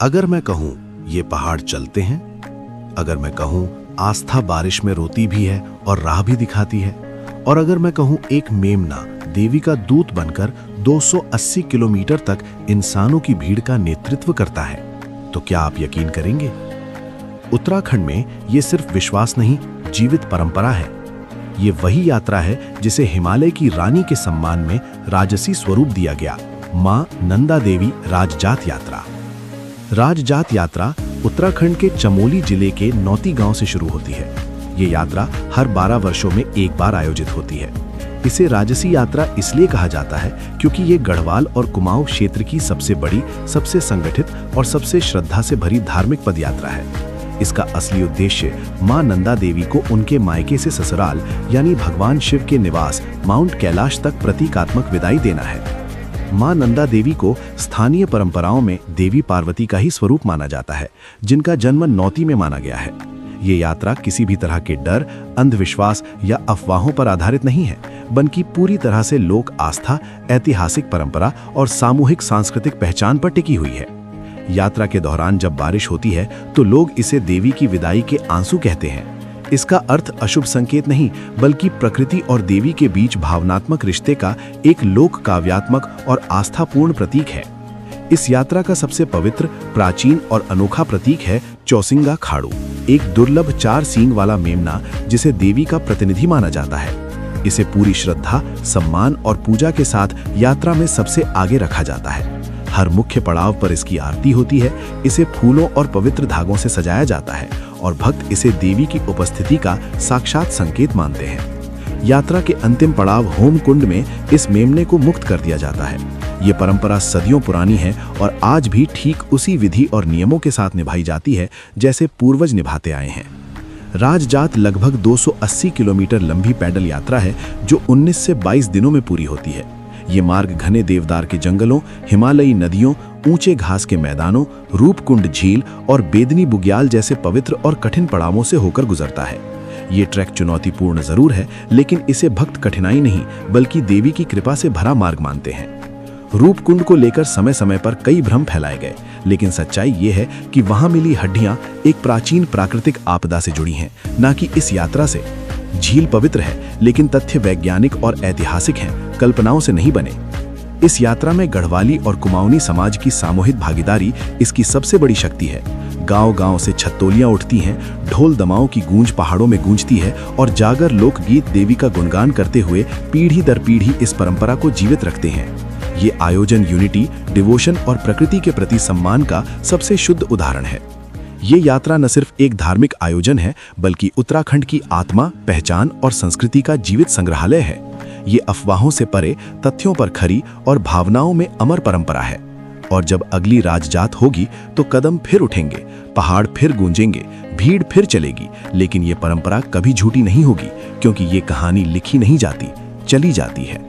अगर मैं कहूं ये पहाड़ चलते हैं, अगर मैं कहूं आस्था बारिश में रोती भी है और राह भी दिखाती है, और अगर मैं कहूं एक मेमना देवी का दूत बनकर 280 किलोमीटर तक इंसानों की भीड़ का नेतृत्व करता है, तो क्या आप यकीन करेंगे? उत्तराखंड में ये सिर्फ विश्वास नहीं, जीवित परंपरा है। ये वही यात्रा है जिसे हिमालय की रानी के सम्मान में राजसी स्वरूप दिया गया, मां नंदा देवी राजजात यात्रा। राजजात यात्रा उत्तराखंड के चमोली जिले के नौती गांव से शुरू होती है। ये यात्रा हर 12 वर्षों में एक बार आयोजित होती है। इसे राजसी यात्रा इसलिए कहा जाता है क्योंकि ये गढ़वाल और कुमाऊं क्षेत्र की सबसे बड़ी, सबसे संगठित और सबसे श्रद्धा से भरी धार्मिक पदयात्रा है। इसका असली उद्देश्य मां नंदा देवी को उनके मायके से ससुराल यानी भगवान शिव के निवास माउंट कैलाश तक प्रतीकात्मक विदाई देना है। मां नंदा देवी को स्थानीय परंपराओं में देवी पार्वती का ही स्वरूप माना जाता है, जिनका जन्म नौती में माना गया है। ये यात्रा किसी भी तरह के डर, अंधविश्वास या अफवाहों पर आधारित नहीं है, बल्कि पूरी तरह से लोक आस्था, ऐतिहासिक परंपरा और सामूहिक सांस्कृतिक पहचान पर टिकी हुई है। यात्रा के दौरान जब बारिश होती है तो लोग इसे देवी की विदाई के आंसू कहते हैं। इसका अर्थ अशुभ संकेत नहीं, बल्कि प्रकृति और देवी के बीच भावनात्मक रिश्ते का एक लोक काव्यात्मक और आस्थापूर्ण प्रतीक है। इस यात्रा का सबसे पवित्र, प्राचीन और अनोखा प्रतीक है चौसिंगा खाड़ू, एक दुर्लभ 4 सींग वाला मेमना जिसे देवी का प्रतिनिधि माना जाता है। इसे पूरी श्रद्धा, सम्मान और पूजा के साथ यात्रा में सबसे आगे रखा जाता है। हर मुख्य पड़ाव पर इसकी आरती होती है। इसे फूलों और पवित्र धागों से सजाया जाता है और भक्त इसे देवी की उपस्थिति का साक्षात संकेत मानते हैं। यात्रा के अंतिम पड़ाव होम कुंड में इस मेमने को मुक्त कर दिया जाता है। ये परंपरा सदियों पुरानी है और आज भी ठीक उसी विधि और नियमों के साथ निभाई जाती है जैसे पूर्वज निभाते आए हैं। राजजात लगभग 280 किलोमीटर लंबी पैदल यात्रा है जो 19 से 22 दिनों में पूरी होती है। ये मार्ग घने देवदार के जंगलों, हिमालयी नदियों, ऊंचे घास के मैदानों, रूपकुंड झील और बेदनी बुग्याल जैसे पवित्र और कठिन पड़ावों से होकर गुजरता है। ये ट्रैक चुनौतीपूर्ण जरूर है, लेकिन इसे भक्त कठिनाई नहीं बल्कि देवी की कृपा से भरा मार्ग मानते हैं। रूपकुंड को लेकर समय समय पर कई भ्रम फैलाए गए, लेकिन सच्चाई ये है कि वहां मिली हड्डियां एक प्राचीन प्राकृतिक आपदा से जुड़ी हैं, न कि इस यात्रा से। झील पवित्र है, लेकिन तथ्य वैज्ञानिक और ऐतिहासिक हैं, कल्पनाओं से नहीं बने। इस यात्रा में गढ़वाली और कुमाऊनी समाज की सामूहिक भागीदारी इसकी सबसे बड़ी शक्ति है। गांव-गांव से छत्तोलियां उठती हैं, ढोल दमाओं की गूंज पहाड़ों में गूंजती है और जागर लोकगीत देवी का गुणगान करते हुए पीढ़ी दर पीढ़ी इस परंपरा को जीवित रखते हैं। ये आयोजन यूनिटी, डिवोशन और प्रकृति के प्रति सम्मान का सबसे शुद्ध उदाहरण है। ये यात्रा न सिर्फ एक धार्मिक आयोजन है, बल्कि उत्तराखंड की आत्मा, पहचान और संस्कृति का जीवित संग्रहालय है। ये अफवाहों से परे, तथ्यों पर खरी और भावनाओं में अमर परंपरा है। और जब अगली राजजात होगी तो कदम फिर उठेंगे, पहाड़ फिर गूंजेंगे, भीड़ फिर चलेगी, लेकिन ये परंपरा कभी झूठी नहीं होगी, क्योंकि ये कहानी लिखी नहीं जाती, चली जाती है।